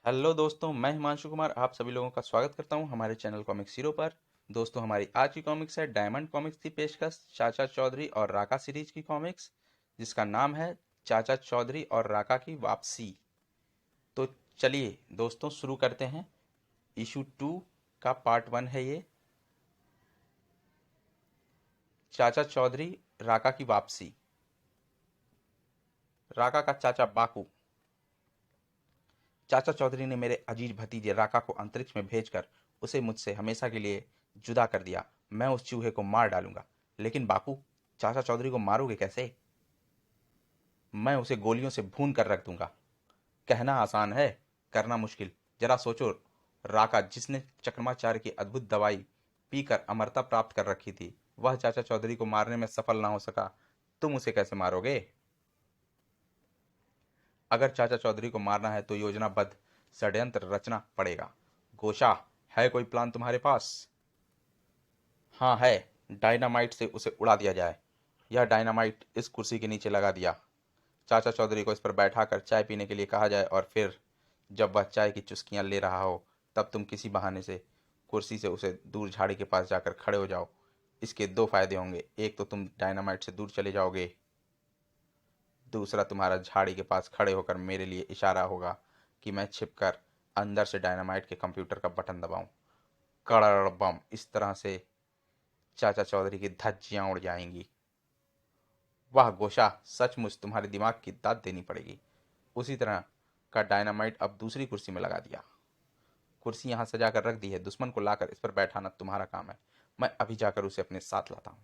Hello दोस्तों, मैं हिमांशु कुमार आप सभी लोगों का स्वागत करता हूं हमारे चैनल कॉमिक्स हीरो पर। दोस्तों, हमारी आज की कॉमिक्स है डायमंड कॉमिक्स की पेशकश चाचा चौधरी और राका सीरीज की कॉमिक्स, जिसका नाम है चाचा चौधरी और राका की वापसी। तो चलिए दोस्तों शुरू करते हैं। इशू 2 का पार्ट 1 है ये, चाचा चौधरी राका की वापसी। राका का चाचा बाकू। चाचा चौधरी ने मेरे अजीज भतीजे राका को अंतरिक्ष में भेजकर उसे मुझसे हमेशा के लिए जुदा कर दिया। मैं उस चूहे को मार डालूंगा। लेकिन बाकू, चाचा चौधरी को मारोगे कैसे? मैं उसे गोलियों से भून कर रख दूंगा। कहना आसान है, करना मुश्किल। जरा सोचो, राका जिसने चक्रमाचार्य की अद्भुत दवाई पीकर अमरता प्राप्त कर रखी थी, वह चाचा चौधरी को मारने में सफल ना हो सका, तुम उसे कैसे मारोगे? अगर चाचा चौधरी को मारना है तो योजनाबद्ध षड्यंत्र रचना पड़ेगा। गोशा, है कोई प्लान तुम्हारे पास? हाँ है। डायनामाइट से उसे उड़ा दिया जाए। यह डायनामाइट इस कुर्सी के नीचे लगा दिया। चाचा चौधरी को इस पर बैठाकर चाय पीने के लिए कहा जाए और फिर जब वह चाय की चुस्कियां ले रहा हो, तब तुम किसी बहाने से कुर्सी से उसे दूर झाड़ी के पास जाकर खड़े हो जाओ। इसके दो फायदे होंगे, एक तो तुम डायनामाइट से दूर चले जाओगे, दूसरा तुम्हारा झाड़ी के पास खड़े होकर मेरे लिए इशारा होगा कि मैं छिपकर अंदर से डायनामाइट के कंप्यूटर का बटन दबाऊं। कड़ड़ बम। इस तरह से चाचा चौधरी की धज्जियां उड़ जाएंगी। वाह गोशा, सचमुच तुम्हारे दिमाग की दाद देनी पड़ेगी। उसी तरह का डायनामाइट अब दूसरी कुर्सी में लगा दिया। कुर्सी यहां सजा कर रख दी है, दुश्मन को लाकर इस पर बैठाना तुम्हारा काम है। मैं अभी जाकर उसे अपने साथ लाता हूं।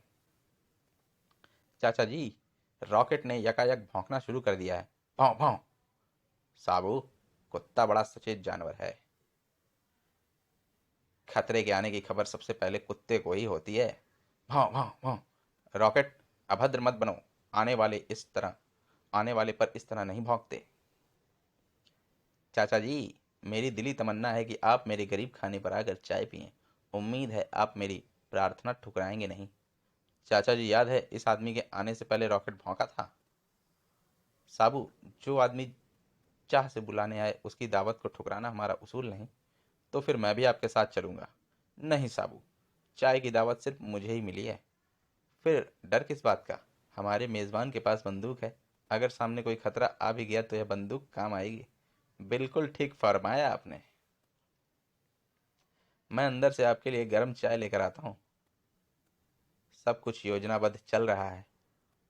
चाचा जी, रॉकेट ने यकायक भौंकना शुरू कर दिया है। भौं भौं। साबू, कुत्ता बड़ा सचेत जानवर है। खतरे के आने की खबर सबसे पहले कुत्ते को ही होती है। भौं भौं भौं। रॉकेट, अभद्र मत बनो। आने वाले इस तरह आने वाले पर इस तरह नहीं भौंकते। चाचा जी, मेरी दिली तमन्ना है कि आप मेरे गरीब खाने पर आकर चाय पिएं। उम्मीद है आप मेरी प्रार्थना ठुकराएंगे नहीं। चाचा जी, याद है इस आदमी के आने से पहले रॉकेट भौंका था? साबू, जो आदमी चाह से बुलाने आए उसकी दावत को ठुकराना हमारा उसूल नहीं। तो फिर मैं भी आपके साथ चलूंगा। नहीं साबू, चाय की दावत सिर्फ मुझे ही मिली है। फिर डर किस बात का? हमारे मेजबान के पास बंदूक है। अगर सामने कोई खतरा आ भी गया तो यह बंदूक काम आएगी। बिल्कुल ठीक फरमाया आपने। मैं अंदर से आपके लिए गर्म चाय लेकर आता हूँ। सब कुछ योजनाबद्ध चल रहा है।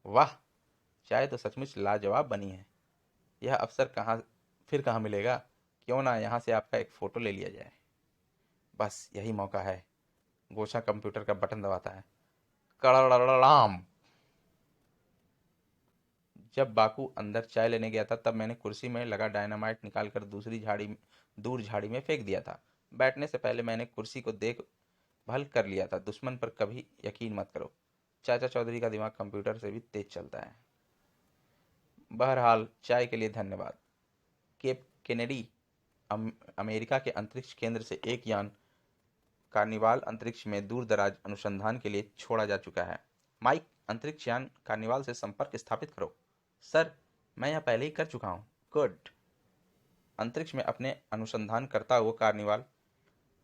वाह, चाय तो सचमुच लाजवाब बनी है। यह अवसर कहाँ मिलेगा? क्यों ना यहाँ से आपका एक फोटो ले लिया जाए। बस यही मौका है। गोशा कंप्यूटर का बटन दबाता है। कड़ड़ड़ड़ाम। जब बाकू अंदर चाय लेने गया था तब मैंने कुर्सी में लगा डायनामाइट निकालकर दूर झाड़ी में फेंक दिया था। बैठने से पहले मैंने कुर्सी को देख भल कर लिया था। दुश्मन पर कभी यकीन मत करो। चाचा चौधरी का दिमाग कंप्यूटर से भी तेज चलता है। बहरहाल, चाय के लिए धन्यवाद। केप केनेडी, अमेरिका के अंतरिक्ष केंद्र से एक यान कार्निवाल अंतरिक्ष में दूर दराज अनुसंधान के लिए छोड़ा जा चुका है। माइक, अंतरिक्ष यान कार्निवाल से संपर्क स्थापित करो। सर, मैं यह पहले ही कर चुका हूँ। गुड। अंतरिक्ष में अपने अनुसंधान करता हुआ कार्निवाल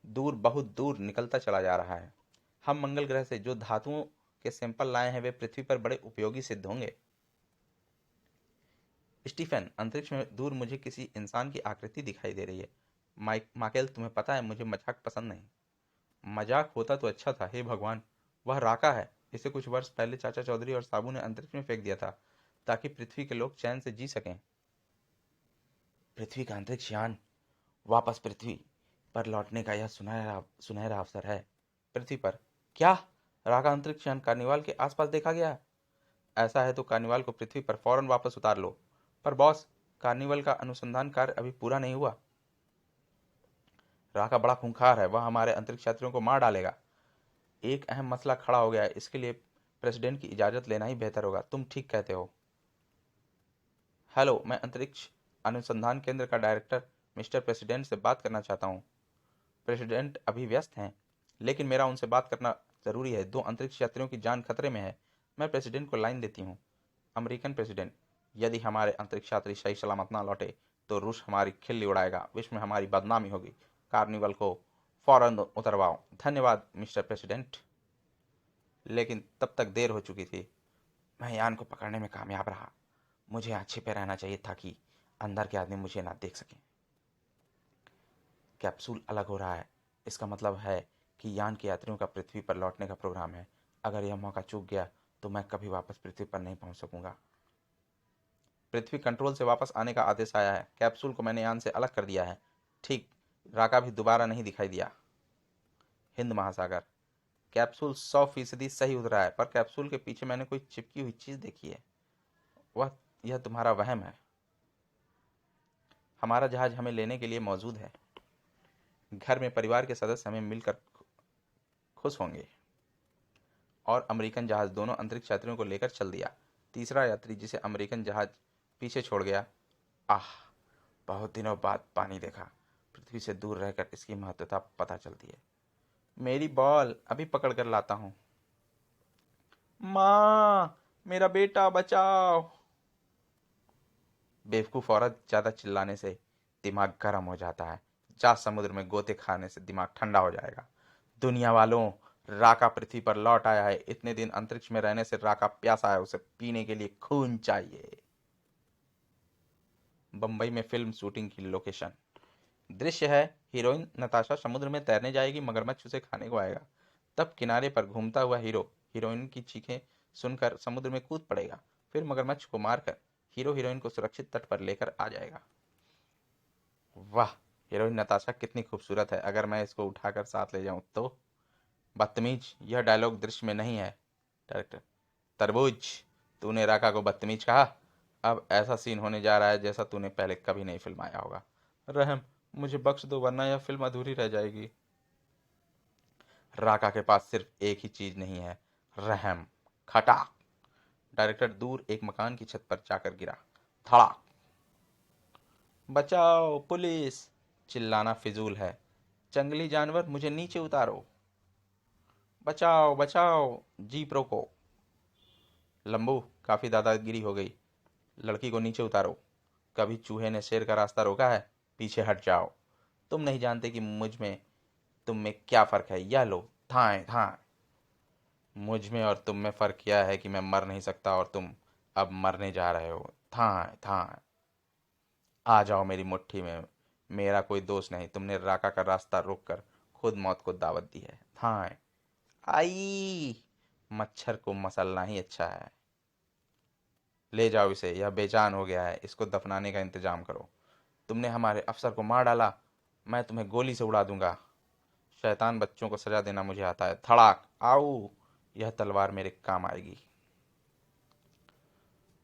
बहुत दूर निकलता चला जा रहा है। हम मंगल ग्रह से जो धातुओं के सैंपल लाए हैं वे पृथ्वी पर बड़े उपयोगी सिद्ध होंगे। स्टीफन, अंतरिक्ष में दूर मुझे किसी इंसान की आकृति दिखाई दे रही है। माइकल, तुम्हें पता है मुझे मजाक पसंद नहीं। मजाक होता तो अच्छा था। हे भगवान, वह राका है। इसे कुछ वर्ष पहले चाचा चौधरी और साबू ने अंतरिक्ष में फेंक दिया था ताकि पृथ्वी के लोग चैन से जी सकें। पृथ्वी का अंतरिक्ष यान वापस पृथ्वी पर लौटने का यह सुनहरा सुनहरा अवसर है। पृथ्वी पर? क्या? राका अंतरिक्ष यान कार्निवाल के आसपास देखा गया? ऐसा है तो कार्निवाल को पृथ्वी पर फौरन वापस उतार लो। पर बॉस, कार्निवल का अनुसंधान कार्य अभी पूरा नहीं हुआ। राका बड़ा खूंखार है, वह हमारे अंतरिक्ष यात्रियों को मार डालेगा। एक अहम मसला खड़ा हो गया है, इसके लिए प्रेसिडेंट की इजाज़त लेना ही बेहतर होगा। तुम ठीक कहते हो। हेलो, मैं अंतरिक्ष अनुसंधान केंद्र का डायरेक्टर मिस्टर प्रेसिडेंट से बात करना चाहता हूँ। प्रेसिडेंट अभी व्यस्त हैं, लेकिन मेरा उनसे बात करना ज़रूरी है। दो अंतरिक्ष यात्रियों की जान खतरे में है। मैं प्रेसिडेंट को लाइन देती हूँ। अमेरिकन प्रेसिडेंट, यदि हमारे अंतरिक्ष यात्री सही सलामत ना लौटे तो रूस हमारी खिल्ली उड़ाएगा, विश्व में हमारी बदनामी होगी। कार्निवल को फौरन उतरवाओ। धन्यवाद मिस्टर प्रेसिडेंट। लेकिन तब तक देर हो चुकी थी। मैं यान को पकड़ने में कामयाब रहा। मुझे यहाँ छिपे रहना चाहिए था कि अंदर के आदमी मुझे ना देख सकें। कैप्सूल अलग हो रहा है। इसका मतलब है कि यान के यात्रियों का पृथ्वी पर लौटने का प्रोग्राम है। अगर यह मौका चूक गया तो मैं कभी वापस पृथ्वी पर नहीं पहुंच सकूंगा। पृथ्वी कंट्रोल से वापस आने का आदेश आया है। कैप्सूल को मैंने यान से अलग कर दिया है। ठीक, राका भी दोबारा नहीं दिखाई दिया। हिंद महासागर। कैप्सूल 100% सही उतरा है, पर कैप्सूल के पीछे मैंने कोई चिपकी हुई चीज देखी है। वह यह तुम्हारा वहम है। हमारा जहाज हमें लेने के लिए मौजूद है। घर में परिवार के सदस्य हमें मिलकर खुश होंगे। और अमेरिकन जहाज दोनों अंतरिक्ष यात्रियों को लेकर चल दिया। तीसरा यात्री जिसे अमेरिकन जहाज पीछे छोड़ गया। आह, बहुत दिनों बाद पानी देखा। पृथ्वी से दूर रहकर इसकी महत्वता पता चलती है। मेरी बॉल अभी पकड़ कर लाता हूं। माँ, मेरा बेटा बचाओ। बेवकूफ औरत, ज्यादा चिल्लाने से दिमाग गर्म हो जाता है। जा समुद्र में गोते खाने से दिमाग ठंडा हो जाएगा। दुनिया वालों, राका पृथ्वी पर लौट आया है। इतने दिन अंतरिक्ष में रहने से राका प्यासा है। उसे पीने के लिए खून चाहिए। बंबई में फिल्म शूटिंग की लोकेशन। दृश्य है, हीरोइन नताशा समुद्र में तैरने जाएगी, मगरमच्छ उसे खाने को आएगा। तब किनारे पर घूमता हुआ हीरो हीरोइन की चीखें सुनकर समुद्र में कूद पड़ेगा। फिर मगरमच्छ को मारकर हीरो हीरोइन को सुरक्षित तट पर लेकर आ जाएगा। वाह, हीरोइन नताशा कितनी खूबसूरत है। अगर मैं इसको उठाकर साथ ले जाऊं तो। बदतमीज, यह डायलॉग दृश्य में नहीं है। डायरेक्टर, तरबूज, तूने राका को बदतमीज कहा। अब ऐसा सीन होने जा रहा है जैसा तूने पहले कभी नहीं फिल्माया होगा। रहम, मुझे बख्श दो वरना यह फिल्म अधूरी रह जाएगी। राका के पास सिर्फ एक ही चीज नहीं है, रहम। खटाक। डायरेक्टर दूर एक मकान की छत पर जाकर गिरा। धड़ाक। बचाओ पुलिस। चिल्लाना फिजूल है। जंगली जानवर, मुझे नीचे उतारो। बचाओ बचाओ, जीप रोको। लंबू, काफी दादागिरी हो गई। लड़की को नीचे उतारो। कभी चूहे ने शेर का रास्ता रोका है? पीछे हट जाओ। तुम नहीं जानते कि मुझ में तुम में क्या फर्क है। यह लो, धाएं धाएं। मुझ में और तुम में फर्क यह है कि मैं मर नहीं सकता और तुम अब मरने जा रहे हो। धाएं धाएं। आ जाओ मेरी मुट्ठी में। मेरा कोई दोष नहीं। तुमने राका का रास्ता रोककर खुद मौत को दावत दी है। धाएं। आई। मच्छर को मसलना ही अच्छा है। ले जाओ इसे, यह बेजान हो गया है। इसको दफनाने का इंतजाम करो। तुमने हमारे अफसर को मार डाला, मैं तुम्हें गोली से उड़ा दूंगा। शैतान बच्चों को सजा देना मुझे आता है। धड़ाक। आओ, यह तलवार मेरे काम आएगी।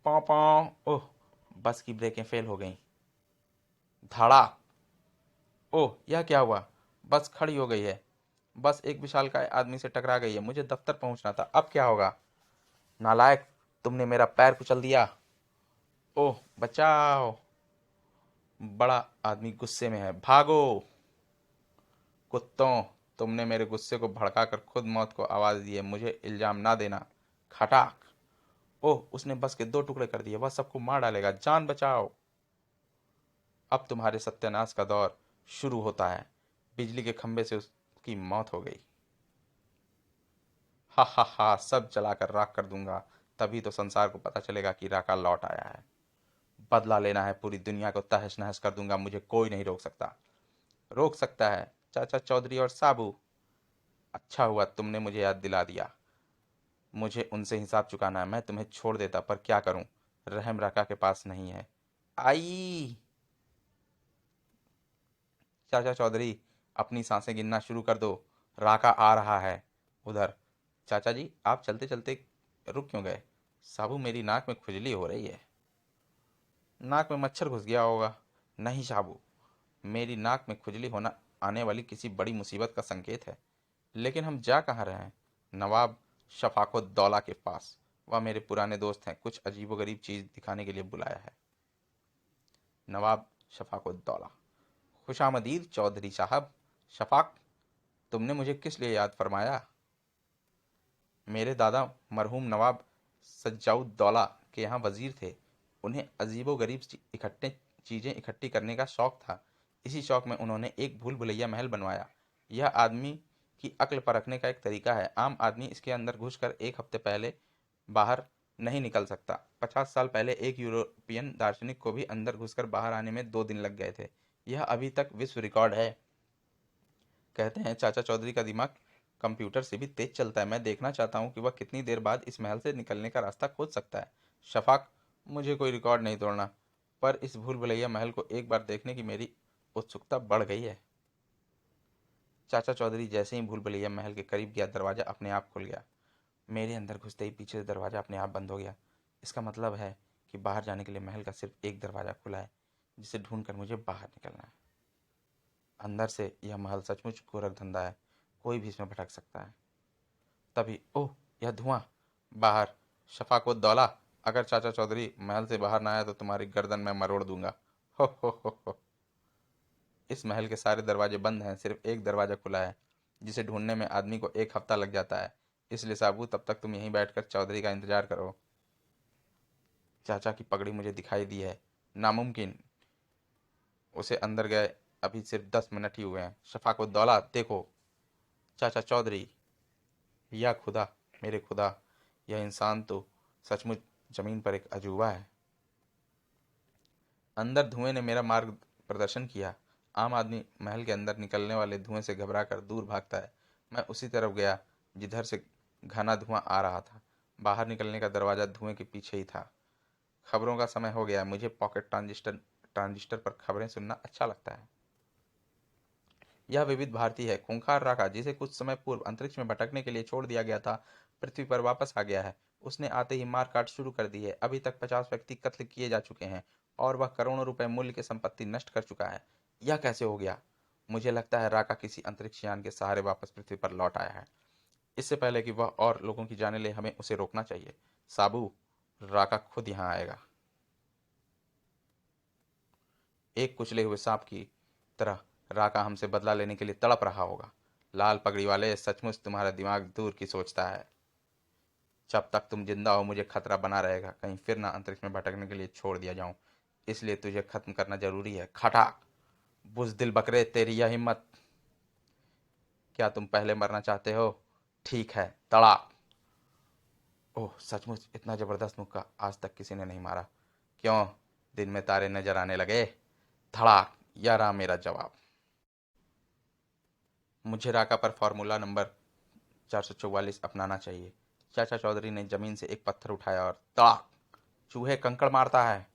पाँव पाँव। ओह, बस की ब्रेकें फेल हो गईं। धड़ाक। ओह, यह क्या हुआ? बस खड़ी हो गई है। बस एक विशालकाय आदमी से टकरा गई है। मुझे दफ्तर पहुंचना था। अब क्या होगा? नालायक, तुमने मेरा पैर कुचल दिया। ओह, बचाओ। बड़ा आदमी गुस्से में है। भागो। कुत्तों, तुमने मेरे गुस्से को भड़काकर खुद मौत को आवाज दी है। मुझे इल्जाम ना देना। खटाक। ओह, उसने बस के 2 टुकड़े कर दिए। वह सबको मार डालेगा। जान बचाओ। अब तुम्हारे सत्यानाश का दौर शुरू होता है। बिजली के खंभे से उसकी मौत हो गई। हा हा हा, सब जलाकर राख कर दूंगा। तभी तो संसार को पता चलेगा कि राका लौट आया है। बदला लेना है, पूरी दुनिया को तहस नहस कर दूंगा। मुझे कोई नहीं रोक सकता। रोक सकता है चाचा चौधरी और साबू। अच्छा हुआ तुमने मुझे याद दिला दिया। मुझे उनसे हिसाब चुकाना है। मैं तुम्हें छोड़ देता, पर क्या करूं, रहम राका के पास नहीं है। आई। चाचा चौधरी, अपनी सांसें गिनना शुरू कर दो। राका आ रहा है। उधर। चाचा जी, आप चलते चलते रुक क्यों गए? साबू, मेरी नाक में खुजली हो रही है। नाक में मच्छर घुस गया होगा। नहीं साबू, मेरी नाक में खुजली होना आने वाली किसी बड़ी मुसीबत का संकेत है। लेकिन हम जा कहाँ रहे हैं? नवाब शफाकुद्दौला के पास। वह मेरे पुराने दोस्त हैं। कुछ अजीबोगरीब चीज दिखाने के लिए बुलाया है। नवाब शफाकुद्दौला। खुशामदीद चौधरी साहब। शफाक, तुमने मुझे किस लिए याद फरमाया? मेरे दादा मरहूम नवाब सज्जाउद्दौला के यहाँ वजीर थे। उन्हें अजीबो गरीब इकट्ठे चीज़ें इकट्ठी करने का शौक था। इसी शौक में उन्होंने एक भूल भुलैया महल बनवाया। यह आदमी की अक्ल परखने का एक तरीका है। आम आदमी इसके अंदर घुसकर एक हफ्ते पहले बाहर नहीं निकल सकता। 50 साल पहले एक यूरोपियन दार्शनिक को भी अंदर घुसकर बाहर आने में 2 दिन लग गए थे। यह अभी तक विश्व रिकॉर्ड है। कहते हैं चाचा चौधरी का दिमाग कंप्यूटर से भी तेज चलता है। मैं देखना चाहता हूँ कि वह कितनी देर बाद इस महल से निकलने का रास्ता खोज सकता है। शफाक, मुझे कोई रिकॉर्ड नहीं तोड़ना, पर इस भूल भुलैया महल को एक बार देखने की मेरी उत्सुकता बढ़ गई है। चाचा चौधरी जैसे ही भूल भुलैया महल के करीब गया, दरवाजा अपने आप खुल गया। मेरे अंदर घुसते ही पीछे से दरवाजा अपने आप बंद हो गया। इसका मतलब है कि बाहर जाने के लिए महल का सिर्फ एक दरवाजा खुला है, जिसे ढूंढकर मुझे बाहर निकलना है। अंदर से यह महल सचमुच गोरख धंधा है, कोई भी इसमें भटक सकता है। तभी ओह, यह धुआं! बाहर! शफाक व दौला, अगर चाचा चौधरी महल से बाहर ना आया तो तुम्हारी गर्दन मैं मरोड़ दूंगा। हो। इस महल के सारे दरवाजे बंद हैं, सिर्फ एक दरवाजा खुला है, जिसे ढूंढने में आदमी को एक हफ्ता लग जाता है। इसलिए साबू, तब तक तुम यहीं बैठकर चौधरी का इंतजार करो। चाचा की पगड़ी मुझे दिखाई दी है। नामुमकिन। उसे अंदर गए अभी सिर्फ 10 मिनट ही हुए हैं। शफाक व दौला, देखो। चाचा चौधरी। या खुदा, मेरे खुदा, यह इंसान तो सचमुच जमीन पर एक अजूबा है। अंदर धुएं ने मेरा मार्ग प्रदर्शन किया। आम आदमी महल के अंदर निकलने वाले धुएं से घबराकर दूर भागता है। मैं उसी तरफ गया जिधर से घना धुआं आ रहा था। बाहर निकलने का दरवाजा धुएं के पीछे ही था। खबरों का समय हो गया। मुझे पॉकेट ट्रांजिस्टर पर खबरें सुनना अच्छा लगता है। यह विविध भारती है। खूंखार राका, जिसे कुछ समय पूर्व अंतरिक्ष में भटकने के लिए छोड़ दिया गया था, पृथ्वी पर वापस आ गया है। उसने आते ही मार काट शुरू कर दी है। अभी तक 50 व्यक्ति कत्ल किए जा चुके हैं और वह करोड़ों रुपए मूल्य की संपत्ति नष्ट कर चुका है। यह कैसे हो गया? मुझे लगता है राका किसी अंतरिक्ष यान के सहारे वापस पृथ्वी पर लौट आया है। इससे पहले कि वह और लोगों की जाने ले, हमें उसे रोकना चाहिए। साबू, राका खुद यहाँ आएगा। एक कुचले हुए सांप की तरह राका हमसे बदला लेने के लिए तड़प रहा होगा। लाल पगड़ी वाले, सचमुच तुम्हारा दिमाग दूर की सोचता है। जब तक तुम जिंदा हो मुझे खतरा बना रहेगा, कहीं फिर ना अंतरिक्ष में भटकने के लिए छोड़ दिया जाऊं। इसलिए तुझे खत्म करना जरूरी है। खटाक! बुज़दिल बकरे, तेरी यह हिम्मत! क्या तुम पहले मरना चाहते हो? ठीक है, तड़ाक! ओह, सचमुच इतना जबरदस्त मुक्का आज तक किसी ने नहीं मारा। क्यों, दिन में तारे नजर आने लगे? धड़ाक! यह रहा मेरा जवाब। मुझे राका पर फॉर्मूला नंबर 444 अपनाना चाहिए। चाचा चौधरी ने जमीन से एक पत्थर उठाया और तड़ाक! चूहे कंकड़ मारता है।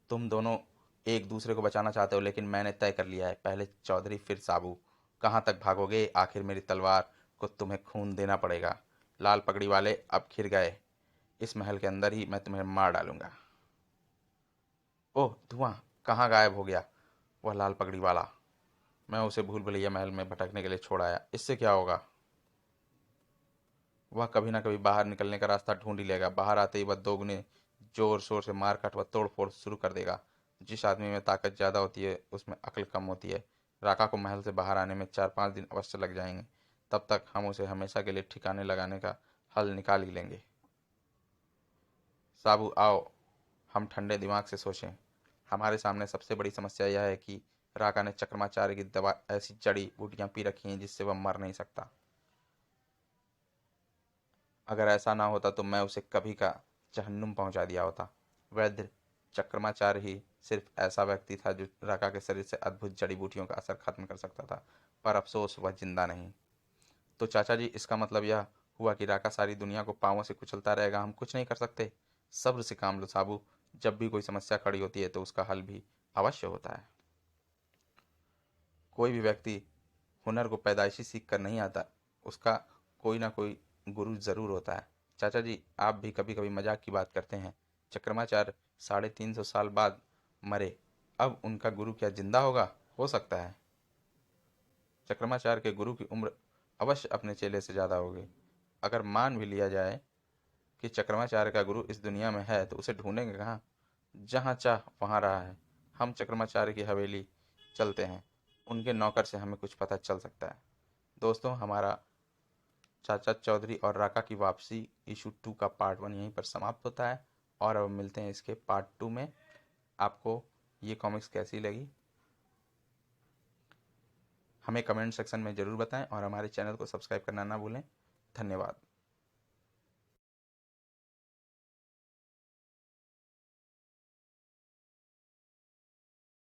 तुम दोनों एक दूसरे को बचाना चाहते हो, लेकिन मैंने तय कर लिया है, पहले चौधरी फिर साबू। कहाँ तक भागोगे? आखिर मेरी तलवार को तुम्हें खून देना पड़ेगा। लाल पगड़ी वाले, अब घिर गए। इस महल के अंदर ही मैं तुम्हें मार डालूंगा। ओह, धुआं! कहाँ गायब हो गया वह लाल पगड़ी वाला? मैं उसे भूल भुलैया महल में भटकने के लिए छोड़ आया। इससे क्या होगा? वह कभी ना कभी बाहर निकलने का रास्ता ढूंढ ही लेगा। बाहर आते ही वह दोगुने जोर शोर से मार काट व तोड़ फोड़ शुरू कर देगा। जिस आदमी में ताकत ज्यादा होती है उसमें अक्ल कम होती है। राका को महल से बाहर आने में 4-5 दिन अवश्य लग जाएंगे। तब तक हम उसे हमेशा के लिए ठिकाने लगाने का हल निकाल ही लेंगे। साबू, आओ हम ठंडे दिमाग से सोचें। हमारे सामने सबसे बड़ी समस्या यह है कि राका ने चक्रमाचार्य की दवा ऐसी जड़ी बूटियां पी रखी हैं जिससे वह मर नहीं सकता। अगर ऐसा ना होता तो मैं उसे कभी का जहन्नुम पहुंचा दिया होता। वैद्य चक्रमाचार्य ही सिर्फ ऐसा व्यक्ति था जो राका के शरीर से अद्भुत जड़ी बूटियों का असर खत्म कर सकता था, पर अफसोस वह जिंदा नहीं। तो चाचा जी, इसका मतलब यह हुआ कि राका सारी दुनिया को पांवों से कुचलता रहेगा, हम कुछ नहीं कर सकते? सब्र से काम लो साबू। जब भी कोई समस्या खड़ी होती है तो उसका हल भी अवश्य होता है। कोई भी व्यक्ति हुनर को पैदाइशी सीख कर नहीं आता, उसका कोई ना कोई गुरु जरूर होता है। चाचा जी, आप भी कभी कभी मजाक की बात करते हैं। चक्रमाचार्य 350 साल बाद मरे, अब उनका गुरु क्या जिंदा होगा? हो सकता है। चक्रमाचार्य के गुरु की उम्र अवश्य अपने चेले से ज़्यादा होगी। अगर मान भी लिया जाए कि चक्रमाचार्य का गुरु इस दुनिया में है तो उसे ढूंढेंगे कहाँ? जहाँ चाह वहाँ रहा है। हम चक्रमाचार्य की हवेली चलते हैं, उनके नौकर से हमें कुछ पता चल सकता है। दोस्तों, हमारा चाचा चौधरी और राका की वापसी इशू 2 का पार्ट 1 यहीं पर समाप्त होता है और अब मिलते हैं इसके पार्ट 2 में। आपको ये कॉमिक्स कैसी लगी हमें कमेंट सेक्शन में ज़रूर बताएं और हमारे चैनल को सब्सक्राइब करना ना भूलें। धन्यवाद।